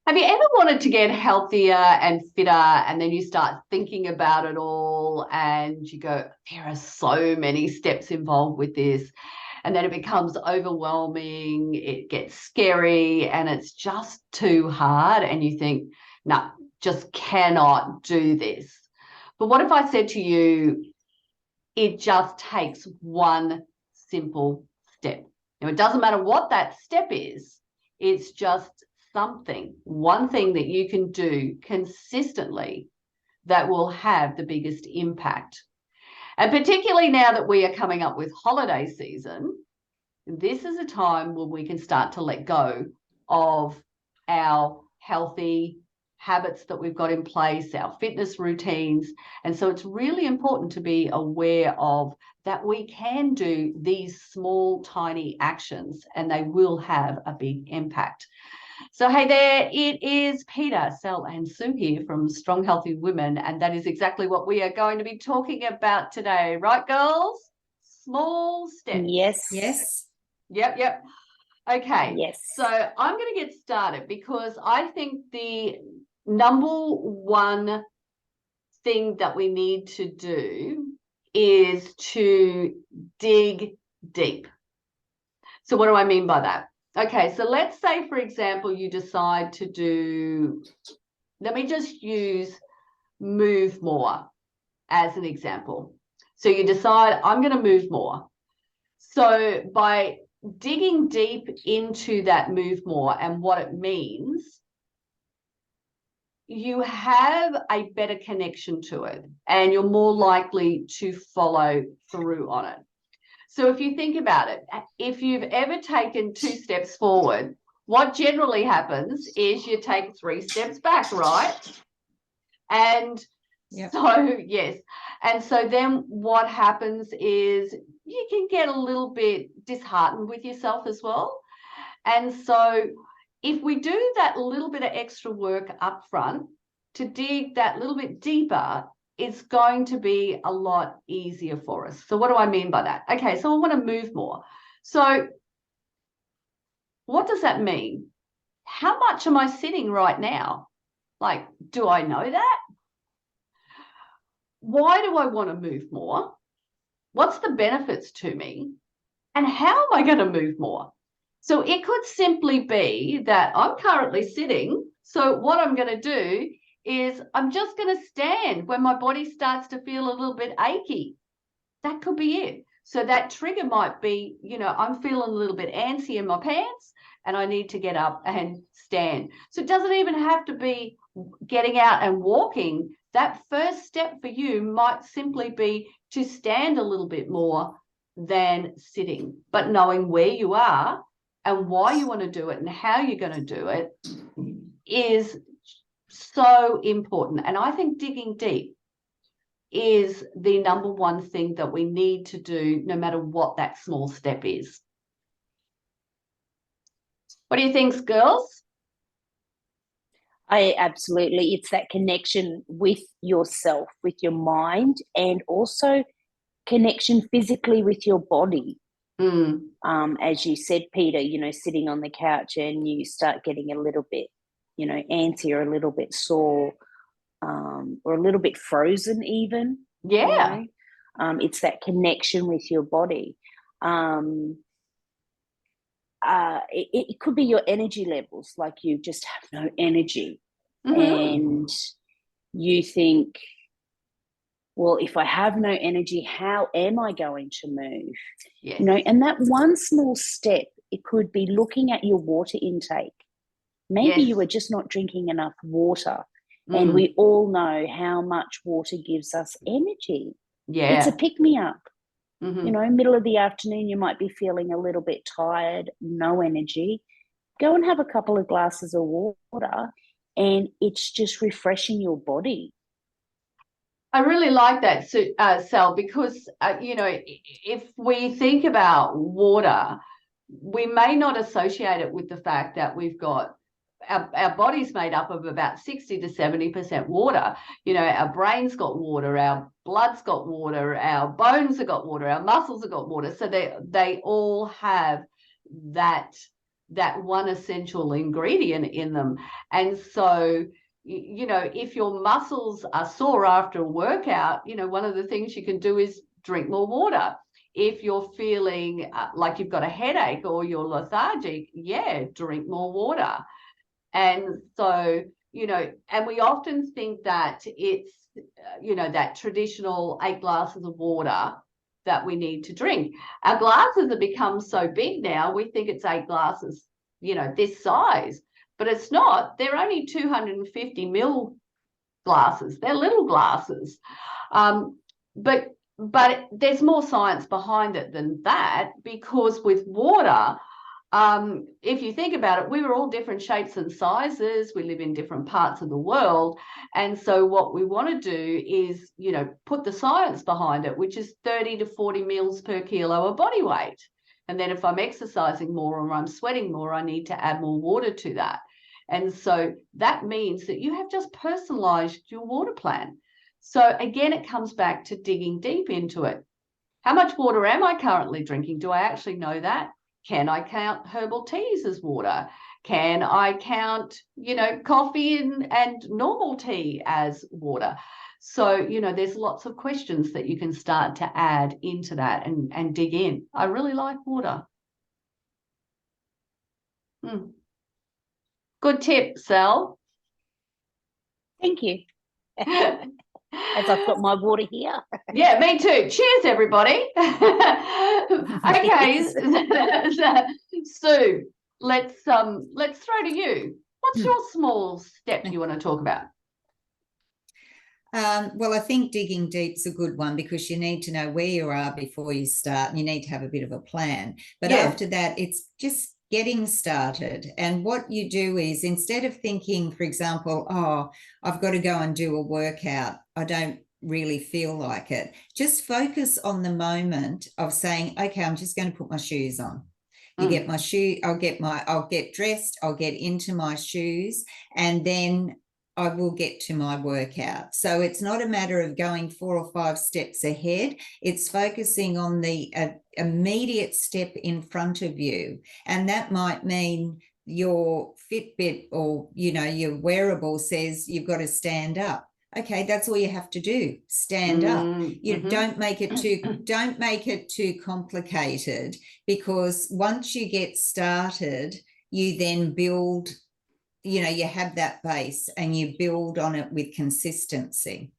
Have you ever wanted to get healthier and fitter, and then you start thinking about it all and you go, there are so many steps involved with this, and then it becomes overwhelming, it gets scary, and it's just too hard, and you think, no, just cannot do this. But what if I said to you, it just takes one simple step? Now, it doesn't matter what that step is, it's just one thing that you can do consistently that will have the biggest impact. And particularly now that we are coming up with holiday season, this is a time when we can start to let go of our healthy habits that we've got in place, our fitness routines. And so it's really important to be aware of that we can do these small, tiny actions and they will have a big impact. So, hey there, it is Peter, Sal, and Sue here from Strong Healthy Women, and that is exactly what we are going to be talking about today. Right, girls? Small steps. Yes. Yep. Okay. Yes. So I'm going to get started because I think the number one thing that we need to do is to dig deep. So what do I mean by that? Okay, so let's say, for example, you decide to do, let me just use move more as an example. So you decide, I'm going to move more. So by digging deep into that move more and what it means, you have a better connection to it and you're more likely to follow through on it. So if you think about it, if you've ever taken 2 steps forward, what generally happens is you take 3 steps back, right? And so, yes. And so then what happens is you can get a little bit disheartened with yourself as well. And so if we do that little bit of extra work up front to dig that little bit deeper, it's going to be a lot easier for us. So what do I mean by that? Okay, so I want to move more. So what does that mean? How much am I sitting right now? Like, do I know that? Why do I want to move more? What's the benefits to me? And how am I going to move more? So it could simply be that I'm currently sitting. So what I'm going to do is I'm just going to stand when my body starts to feel a little bit achy. That could be it. So that trigger might be, I'm feeling a little bit antsy in my pants and I need to get up and stand. So it doesn't even have to be getting out and walking. That first step for you might simply be to stand a little bit more than sitting, but knowing where you are and why you want to do it and how you're going to do it is so important. And I think digging deep is the number one thing that we need to do, no matter what that small step is. What do you think, girls? Absolutely. It's that connection with yourself, with your mind, and also connection physically with your body. As you said, Peter, sitting on the couch and you start getting a little bit, antsy or a little bit sore, or a little bit frozen even. Yeah. It's that connection with your body. It could be your energy levels, like you just have no energy. And you think, well, if I have no energy, how am I going to move? Yes. And that one small step, it could be looking at your water intake. Maybe you are just not drinking enough water. And we all know how much water gives us energy. Yeah. It's a pick-me-up. Middle of the afternoon, you might be feeling a little bit tired, no energy. Go and have a couple of glasses of water, and it's just refreshing your body. I really like that, Sal, because, if we think about water, we may not associate it with the fact that we've got our body's made up of about 60 to 70% water. Our brain's got water, our blood's got water, our bones have got water, our muscles have got water. So they all have that that one essential ingredient in them. And so, you know, if your muscles are sore after a workout, you know, one of the things you can do is drink more water. If you're feeling like you've got a headache or you're lethargic, yeah, drink more water. And so, you know, and we often think that it's, you know, that traditional 8 glasses of water that we need to drink. Our glasses have become so big now, we think it's 8 glasses, you know, this size, but it's not. They're only 250 ml glasses. They're little glasses. But there's more science behind it than that, because with water, if you think about it, we were all different shapes and sizes. We live in different parts of the world. And so what we want to do is, you know, put the science behind it, which is 30 to 40 mils per kilo of body weight. And then if I'm exercising more or I'm sweating more, I need to add more water to that. And so that means that you have just personalized your water plan. So again, it comes back to digging deep into it. How much water am I currently drinking? Do I actually know that? Can I count herbal teas as water? Can I count, you know, coffee and normal tea as water? So, you know, there's lots of questions that you can start to add into that and dig in. I really like water. Good tip, Sal. Thank you. As I've got my water here. Yeah, me too. Cheers, everybody. Okay, Sue, let's throw to you. What's your small step you want to talk about? Well, I think digging deep is a good one, because you need to know where you are before you start, and you need to have a bit of a plan. But after that, it's just getting started. And what you do is, instead of thinking, for example, oh, I've got to go and do a workout, I don't really feel like it, just focus on the moment of saying, okay, I'm just going to put my shoes on. You get my shoe, I'll get dressed, I'll get into my shoes, and then I will get to my workout. So it's not a matter of going 4 or 5 steps ahead. It's focusing on the immediate step in front of you. And that might mean your Fitbit or, you know, your wearable says you've got to stand up. Okay, that's all you have to do. Stand up. You don't make it too complicated, because once you get started, you then build, you know, you have that base and you build on it with consistency.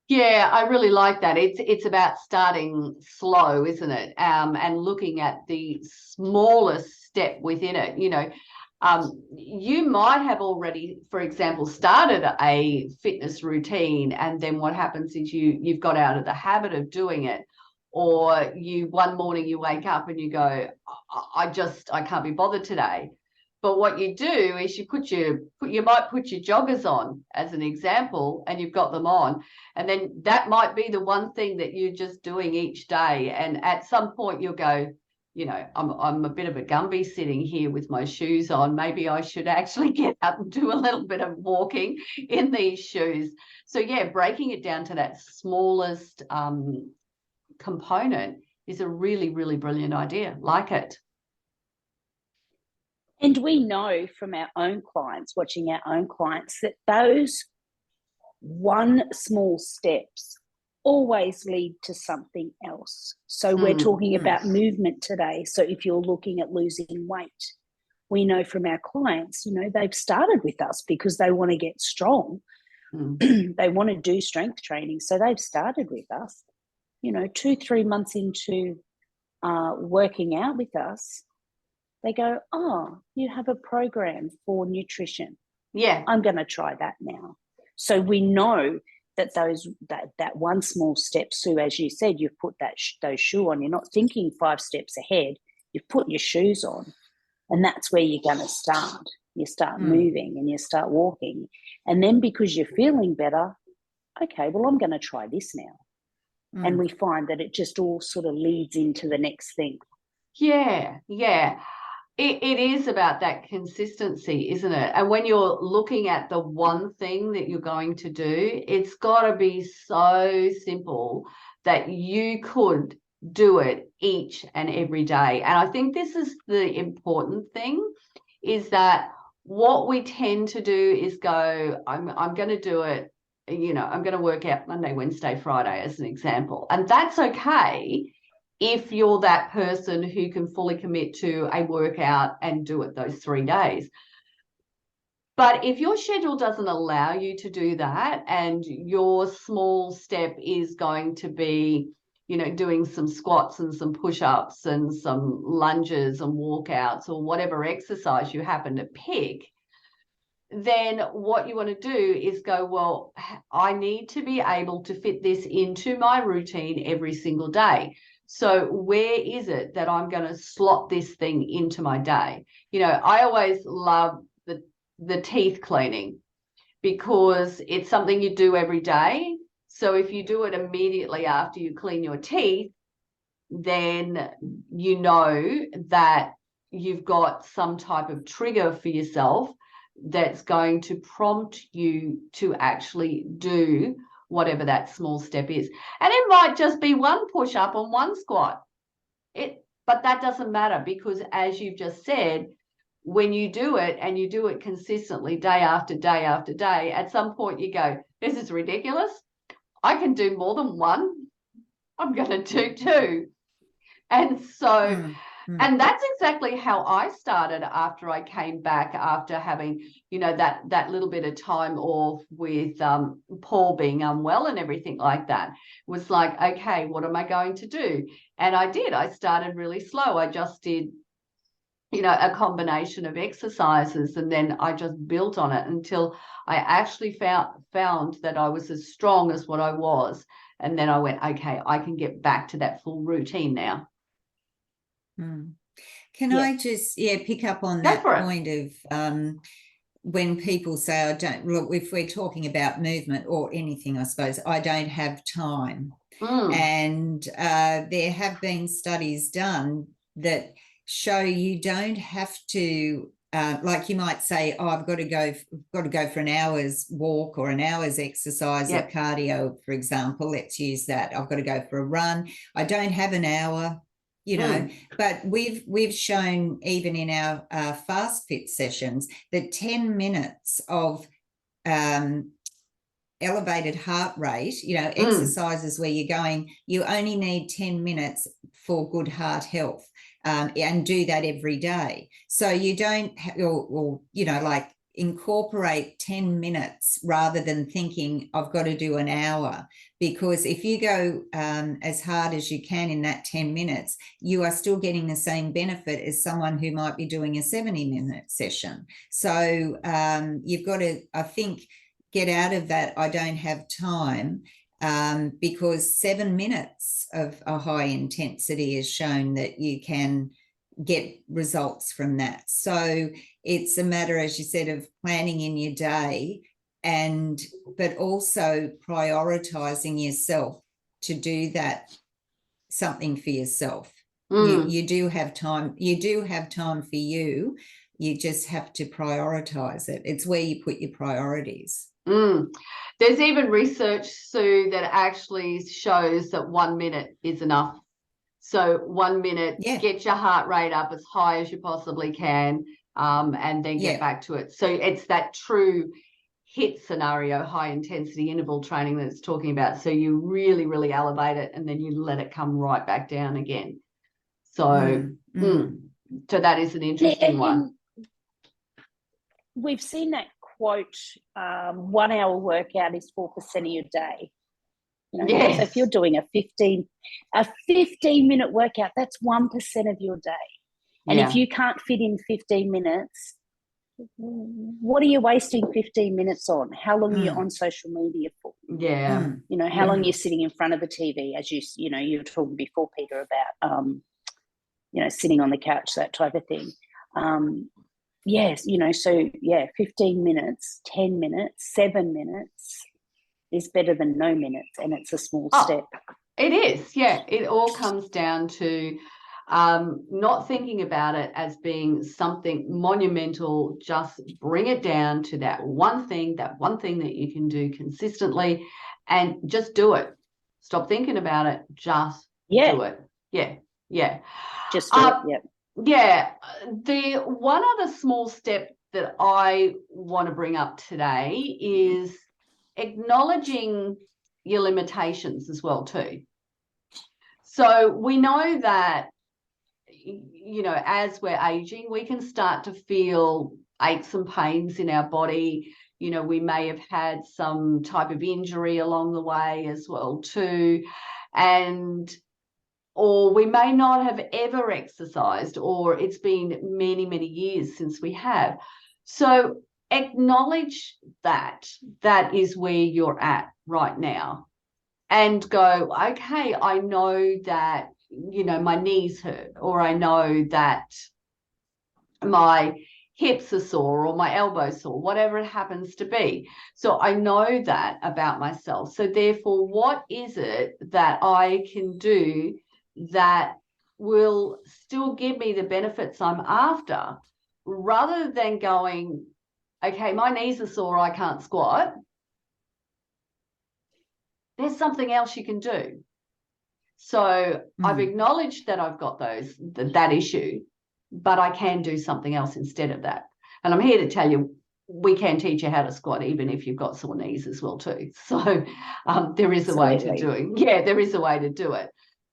Yeah, I really like that. It's about starting slow, isn't it? And looking at the smallest step within it. You know, you might have already, for example, started a fitness routine, and then what happens is you've got out of the habit of doing it, or one morning you wake up and you go, I can't be bothered today. But what you do is you might put your joggers on as an example, and you've got them on, and then that might be the one thing that you're just doing each day. And at some point you'll go, you know, I'm a bit of a Gumby sitting here with my shoes on. Maybe I should actually get up and do a little bit of walking in these shoes. So yeah, breaking it down to that smallest component is a really, really brilliant idea. Like it. And we know from our own clients, watching our own clients, that those one small steps always lead to something else. So we're talking about movement today. So if you're looking at losing weight, we know from our clients, you know, they've started with us because they want to get strong. They want to do strength training. So they've started with us, you know, 2-3 months into working out with us. They go, oh, you have a program for nutrition. Yeah. I'm going to try that now. So we know that that one small step, Sue, as you said, you've put those shoes on. You're not thinking 5 steps ahead. You've put your shoes on, and that's where you're going to start. You start moving and you start walking. And then because you're feeling better, okay, well, I'm going to try this now. And we find that it just all sort of leads into the next thing. Yeah, yeah. It is about that consistency, isn't it? And when you're looking at the one thing that you're going to do, it's got to be so simple that you could do it each and every day. And I think this is the important thing, is that what we tend to do is go, I'm going to do it, you know, I'm going to work out Monday, Wednesday, Friday as an example. And that's okay if you're that person who can fully commit to a workout and do it those 3 days. But if your schedule doesn't allow you to do that, and your small step is going to be, you know, doing some squats and some push-ups and some lunges and walkouts or whatever exercise you happen to pick, then what you want to do is go, well, I need to be able to fit this into my routine every single day. So where is it that I'm going to slot this thing into my day? You know, I always love the teeth cleaning, because it's something you do every day. So if you do it immediately after you clean your teeth, then you know that you've got some type of trigger for yourself that's going to prompt you to actually do whatever that small step is. And it might just be one push-up and one squat. But that doesn't matter, because as you've just said, when you do it and you do it consistently day after day after day, at some point you go, this is ridiculous. I can do more than one. I'm going to do two. And so, and that's exactly how I started after I came back, after having, you know, that little bit of time off with Paul being unwell and everything like that. It was like, okay, what am I going to do? And I started really slow. I just did, you know, a combination of exercises, and then I just built on it until I actually found that I was as strong as what I was. And then I went, okay, I can get back to that full routine now. Can I just pick up on that point of when people say, I don't, look, if we're talking about movement or anything, I suppose, I don't have time. And there have been studies done that show you don't have to, like you might say, oh, I've got to go for an hour's walk or an hour's exercise or cardio, for example. Let's use that. I've got to go for a run. I don't have an hour, you know, but we've shown even in our fast fit sessions that 10 minutes of elevated heart rate, you know, exercises where you're going, you only need 10 minutes for good heart health. And do that every day. So you don't, or, you know, like incorporate 10 minutes rather than thinking I've got to do an hour, because if you go as hard as you can in that 10 minutes, you are still getting the same benefit as someone who might be doing a 70-minute session. So you've got to, I think, get out of that I don't have time, because 7 minutes of a high intensity has shown that you can get results from that. So it's a matter, as you said, of planning in your day, but also prioritizing yourself to do that, something for yourself. You do have time. You do have time for you. You just have to prioritize it. It's where you put your priorities. There's even research, Sue, that actually shows that 1 minute is enough. So 1 minute, get your heart rate up as high as you possibly can, and then get back to it. So it's that true HIIT scenario, high intensity interval training, that it's talking about. So you really, really elevate it, and then you let it come right back down again. So, so that is an interesting one. We've seen that quote, 1 hour workout is 4% of your day. You know, so if you're doing a 15-minute workout, that's 1% of your day. And if you can't fit in 15 minutes, what are you wasting 15 minutes on? How long are you on social media for? You know, how long are you sitting in front of the TV, as you know, you were talking before, Peter, about, you know, sitting on the couch, that type of thing. Yes, you know, so 15 minutes, 10 minutes, 7 minutes is better than no minutes, and it's a small step. It is, it all comes down to not thinking about it as being something monumental. Just bring it down to that one thing that you can do consistently, and just do it. Stop thinking about it, just do it. Yeah. Just do it. Yeah. Yeah. The one other small step that I want to bring up today is acknowledging your limitations as well too. So we know that, you know, as we're aging, we can start to feel aches and pains in our body. You know, we may have had some type of injury along the way as well too. Or we may not have ever exercised, or it's been many, many years since we have. So acknowledge that is where you're at right now, and go, okay, I know that, you know, my knees hurt, or I know that my hips are sore, or my elbows sore, whatever it happens to be. So I know that about myself. So therefore, what is it that I can do that will still give me the benefits I'm after, rather than going, okay, my knees are sore, I can't squat. There's something else you can do. So I've acknowledged that I've got that issue, but I can do something else instead of that. And I'm here to tell you, we can teach you how to squat even if you've got sore knees as well too. So there is a way to do it. Yeah, there is a way to do it.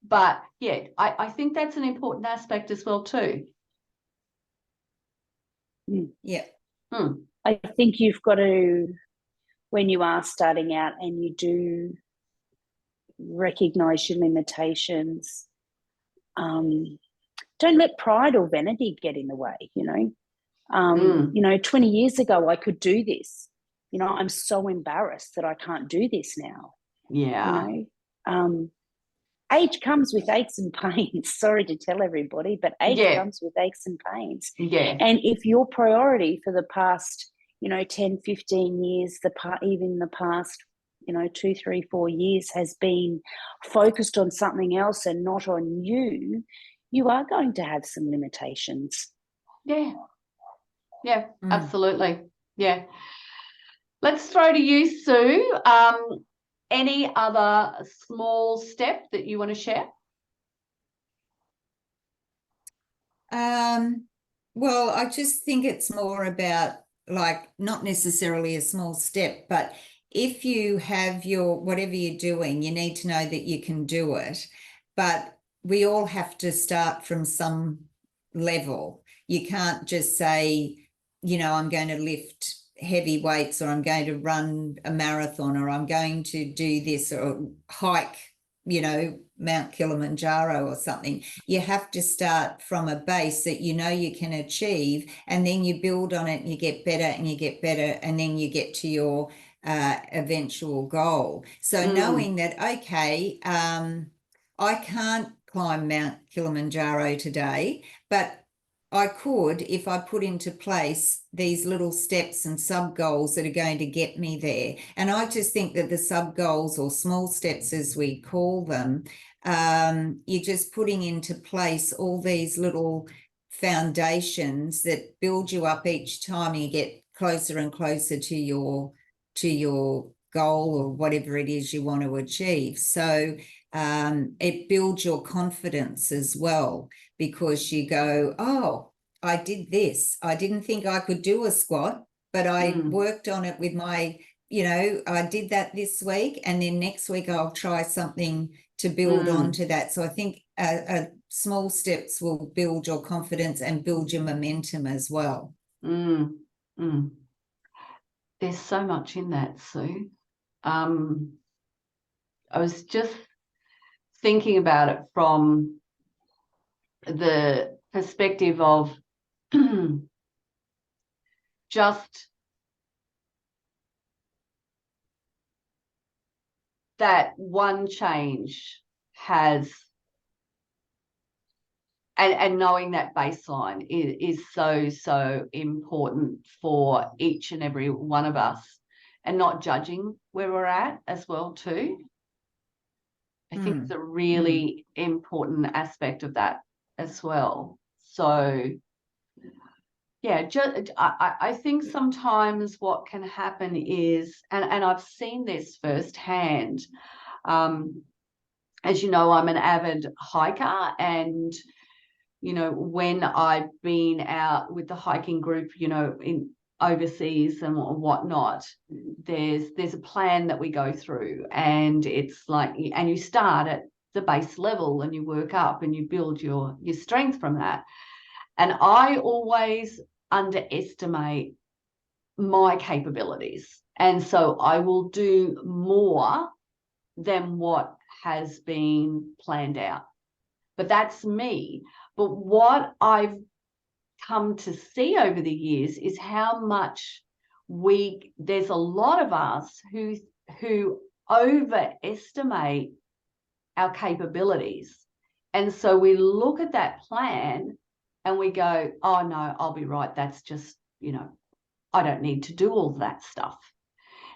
But yeah, I think that's an important aspect as well too. Yeah. I think you've got to, when you are starting out and you do recognize your limitations, don't let pride or vanity get in the way, you know. You know, 20 years ago I could do this. You know, I'm so embarrassed that I can't do this now. Yeah. You know, age comes with aches and pains. Sorry to tell everybody, but age comes with aches and pains. Yeah. And if your priority for the past, you know, 10, 15 years, even the past, you know, 2, 3, 4 years has been focused on something else and not on you, you are going to have some limitations. Yeah. Yeah, absolutely. Yeah. Let's throw to you, Sue. Any other small step that you want to share? Well, I just think it's more about, like, not necessarily a small step, but if you have your, whatever you're doing, you need to know that you can do it. But we all have to start from some level. You can't just say, you know, I'm going to lift heavy weights, or I'm going to run a marathon, or I'm going to do this, or hike, you know, Mount Kilimanjaro or something. You have to start from a base that you know you can achieve, and then you build on it and you get better and you get better, and then you get to your eventual goal. So knowing that, okay, I can't climb Mount Kilimanjaro today, but I could if I put into place these little steps and sub goals that are going to get me there. And I just think that the sub goals, or small steps as we call them, you're just putting into place all these little foundations that build you up each time you get closer and closer to your goal, or whatever it is you want to achieve. So it builds your confidence as well, because you go, oh, I did this. I didn't think I could do a squat, but I worked on it with my, you know, I did that this week, and then next week I'll try something to build onto that. So I think small steps will build your confidence and build your momentum as well. There's so much in that, Sue. I was just thinking about it from the perspective of just that one change has, and knowing that baseline is so important for each and every one of us, and not judging where we're at as well too. I think it's a really important aspect of that as well. So yeah, I think sometimes what can happen is, and I've seen this firsthand, as you know, I'm an avid hiker, and when I've been out with the hiking group, in overseas and whatnot, there's a plan that we go through, and it's like, and you start at the base level and you work up and you build your strength from that. And I always underestimate my capabilities, and so I will do more than what has been planned out. But that's me. But what I've come to see over the years is how much there's a lot of us who overestimate our capabilities. And so we look at that plan and we go, oh no, I'll be right. That's just, I don't need to do all that stuff.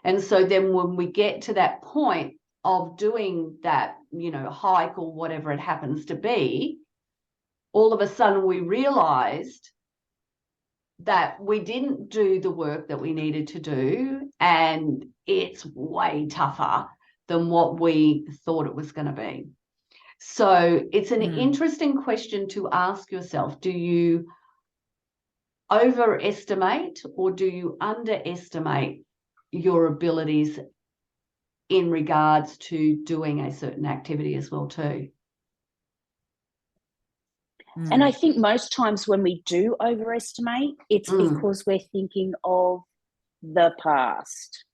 And so then when we get to that point of doing that, hike or whatever it happens to be, all of a sudden we realized that we didn't do the work that we needed to do, and it's way tougher than what we thought it was going to be. So it's an interesting question to ask yourself. Do you overestimate or do you underestimate your abilities in regards to doing a certain activity as well too? And I think most times when we do overestimate, it's because we're thinking of the past.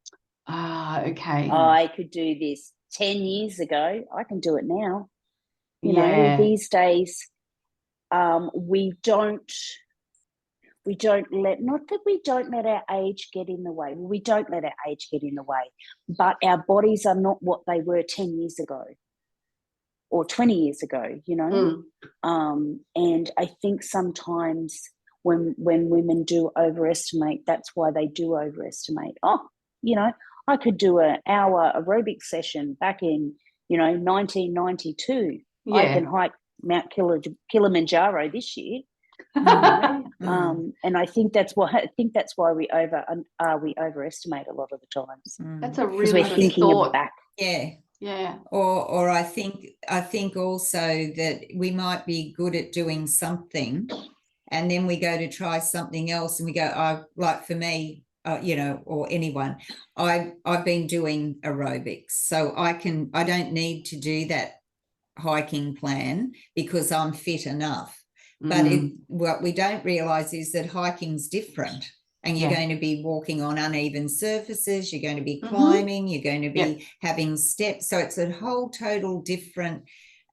Okay. I could do this 10 years ago. I can do it now. You know, these days, we don't let, not that we don't let our age get in the way. We don't let our age get in the way, but our bodies are not what they were 10 years ago or 20 years ago, and I think sometimes when women do overestimate, that's why they do overestimate. I could do an hour aerobic session back in, 1992. Yeah. I can hike Mount Kilimanjaro this year. And I think that's why we overestimate a lot of the times. That's a really we're thinking thought. Back. Yeah. Or I think also that we might be good at doing something, and then we go to try something else, and we go, like for me, or anyone, I've been doing aerobics, so I don't need to do that hiking plan because I'm fit enough. But what we don't realize is that hiking's different, and you're going to be walking on uneven surfaces, you're going to be climbing, you're going to be having steps. So it's a whole total different,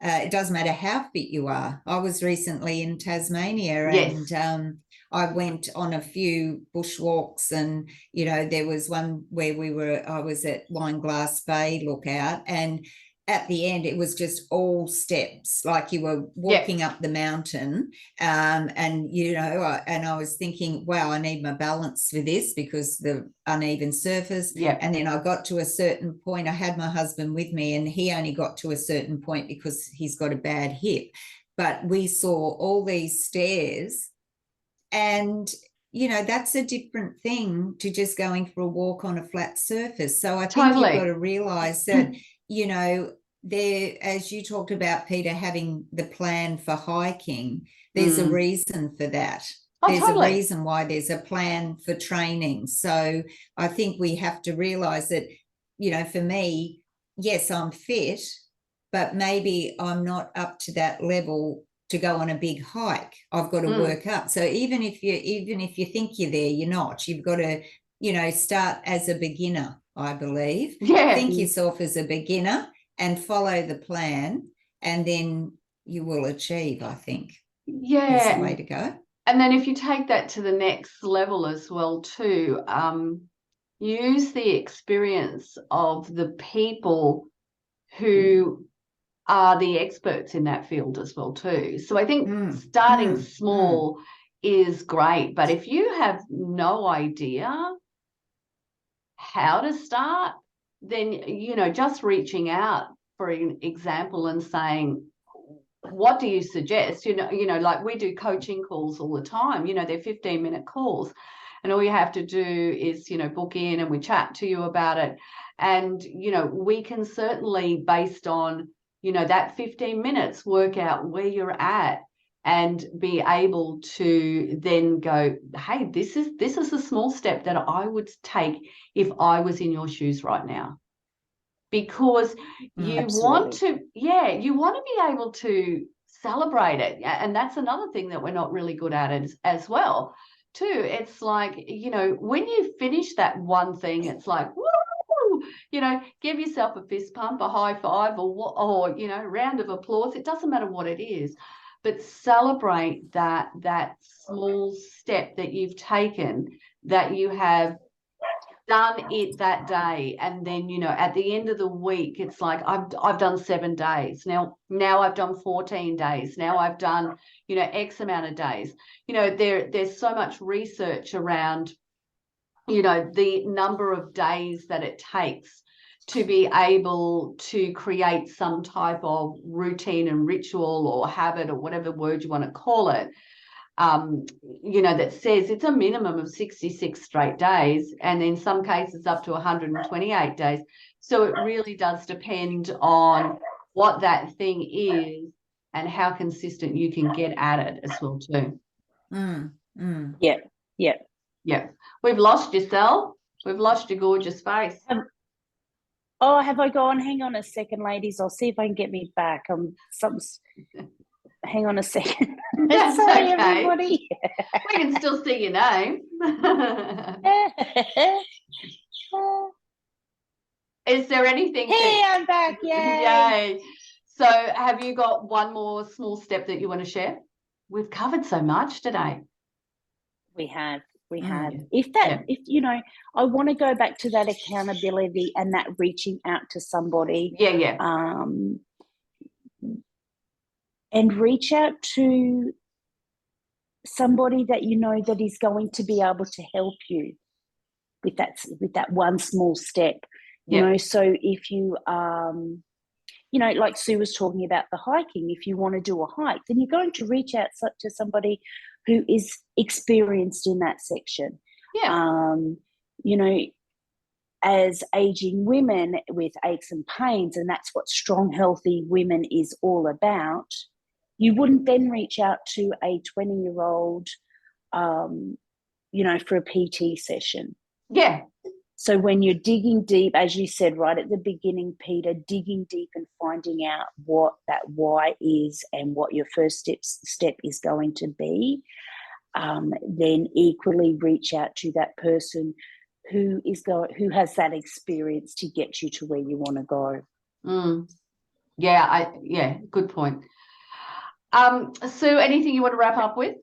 it doesn't matter how fit you are. I was recently in Tasmania and I went on a few bushwalks, and, there was one where I was at Wineglass Bay Lookout, and at the end it was just all steps, like you were walking up the mountain, and I was thinking, wow, I need my balance for this because the uneven surface. And then I got to a certain point, I had my husband with me, and he only got to a certain point because he's got a bad hip, but we saw all these stairs, and that's a different thing to just going for a walk on a flat surface. So I think you've got to realize that there, as you talked about, Peter, having the plan for hiking, there's a reason for that. There's a reason why there's a plan for training. So I think we have to realize that, for me, yes, I'm fit, but maybe I'm not up to that level to go on a big hike. I've got to work up. So even if you think you're there, you're not. You've got to, start as a beginner, I believe. Think yourself as a beginner and follow the plan, and then you will achieve, I think. Is the way to go. And then if you take that to the next level as well too, use the experience of the people who are the experts in that field as well too. So I think starting small is great, but if you have no idea how to start, then, just reaching out, for an example, and saying, what do you suggest? Like we do coaching calls all the time, they're 15-minute calls, and all you have to do is, book in and we chat to you about it. And, we can certainly, based on that 15 minutes, work out where you're at and be able to then go, hey, this is a small step that I would take if I was in your shoes right now. Because you want to be able to celebrate it. And that's another thing that we're not really good at as well too. It's like, when you finish that one thing, it's like, woo, give yourself a fist pump, a high five, or round of applause. It doesn't matter what it is, but celebrate that small step that you've taken, that you have done it that day. And then at the end of the week, it's like I've done 7 days now I've done 14 days, now I've done X amount of days. There's so much research around the number of days that it takes to be able to create some type of routine and ritual or habit or whatever word you want to call it, that says it's a minimum of 66 straight days, and in some cases up to 128 days. So it really does depend on what that thing is and how consistent you can get at it as well too. Yeah. We've lost you, Sel. We've lost your gorgeous face. Have I gone? Hang on a second, ladies. I'll see if I can get me back. Hang on a second. That's Sorry, okay. everybody. We can still see your name. Is there anything? Hey, I'm back. Yay. Yay. So have you got one more small step that you want to share? We've covered so much today. We have. Yeah. If I want to go back to that accountability and that reaching out to somebody. Yeah. And reach out to somebody that that is going to be able to help you with that one small step. So if you like Sue was talking about the hiking, if you want to do a hike, then you're going to reach out to somebody who is experienced in that section. As aging women with aches and pains, and that's what Strong Healthy Women is all about, you wouldn't then reach out to a 20-year-old, for a PT session. Yeah. So when you're digging deep, as you said right at the beginning, Peter, digging deep and finding out what that why is and what your first step is going to be, then equally reach out to that person who has that experience to get you to where you want to go. Yeah, good point. Sue, anything you want to wrap up with?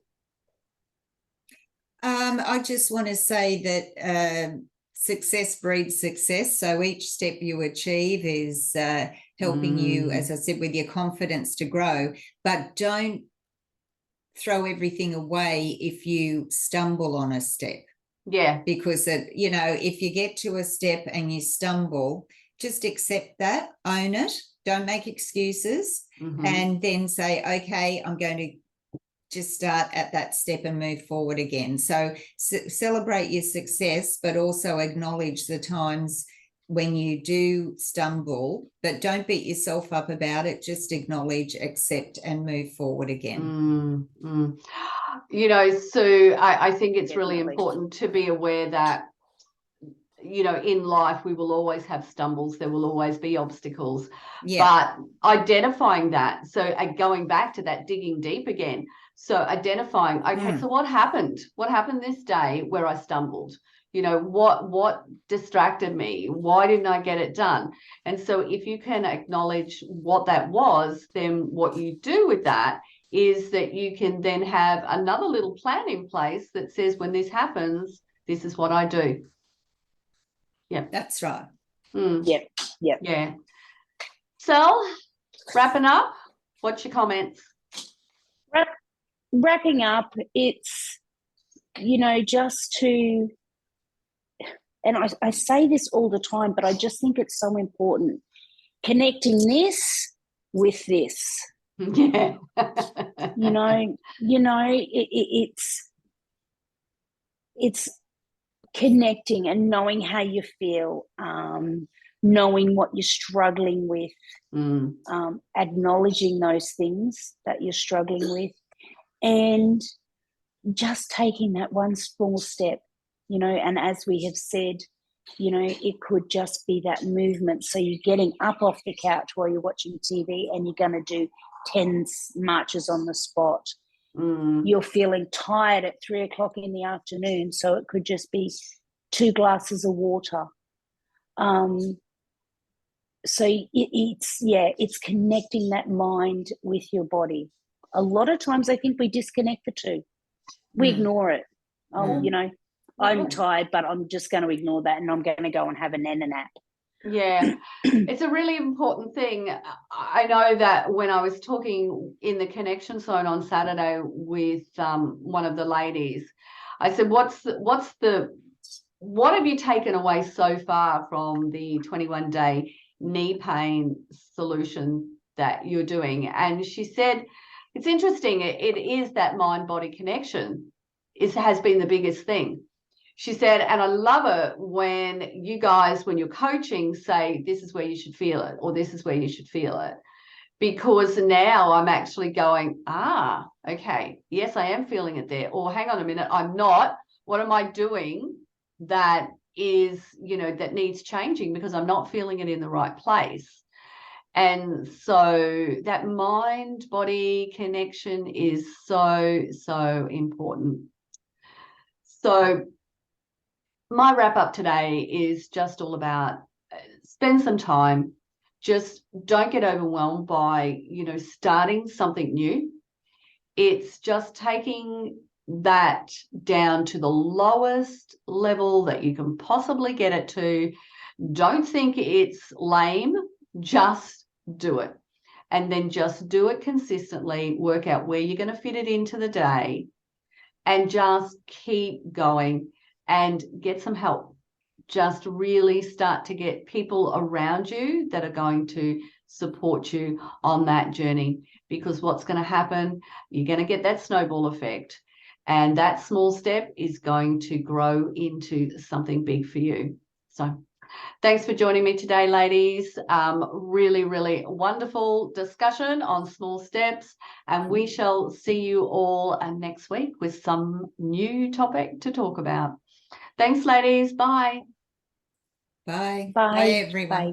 I just want to say that success breeds success. So each step you achieve is helping you, as I said, with your confidence to grow. But don't throw everything away if you stumble on a step. Yeah. Because, if you get to a step and you stumble, just accept that, own it, don't make excuses, and then say, okay, I'm going to just start at that step and move forward again. So celebrate your success, but also acknowledge the times when you do stumble, but don't beat yourself up about it. Just acknowledge, accept, and move forward again. Sue, I think it's really important to be aware that, in life, we will always have stumbles. There will always be obstacles. Yeah. But identifying that, so going back to that digging deep again, so identifying, okay, so what happened? What happened this day where I stumbled? What distracted me? Why didn't I get it done? And so if you can acknowledge what that was, then what you do with that is that you can then have another little plan in place that says, when this happens, this is what I do. Yeah, that's right. Yep. Yeah. Sel, wrapping up, what's your comments? Wrapping up, it's, just to, and I say this all the time, but I just think it's so important, connecting this with this. Yeah. It's connecting and knowing how you feel, knowing what you're struggling with, Mm. acknowledging those things that you're struggling with, and just taking that one small step, you know. And as we have said, you know, it could just be that movement. So you're getting up off the couch while you're watching TV and you're going to do 10 marches on the spot. You're feeling tired at 3 o'clock in the afternoon, so it could just be 2 glasses of water. So it's connecting that mind with your body. A lot of times I think we disconnect the two. We ignore it. You know, I'm tired, but I'm just going to ignore that and I'm going to go and have a nana nap. Yeah, it's a really important thing. I know that when I was talking in the Connection Zone on Saturday with one of the ladies, I said, what have you taken away so far from the 21-day knee pain solution that you're doing? And she said, it's interesting. It is that mind-body connection has been the biggest thing. She said, and I love it when you guys, when you're coaching, say, this is where you should feel it, or this is where you should feel it. Because now I'm actually going, okay, yes, I am feeling it there. Or hang on a minute, I'm not. What am I doing that is, you know, that needs changing because I'm not feeling it in the right place? And so that mind-body connection is so, so important. So my wrap up today is just all about spend some time. Just don't get overwhelmed by, you know, starting something new. It's just taking that down to the lowest level that you can possibly get it to. Don't think it's lame, just do it. And then just do it consistently, work out where you're going to fit it into the day, and just keep going and get some help. Just really start to get people around you that are going to support you on that journey, because what's going to happen, you're going to get that snowball effect, and that small step is going to grow into something big for you. So thanks for joining me today, ladies. Really, really wonderful discussion on small steps, and we shall see you all next week with some new topic to talk about. Thanks, ladies. Bye. Bye. Bye, everyone. Bye.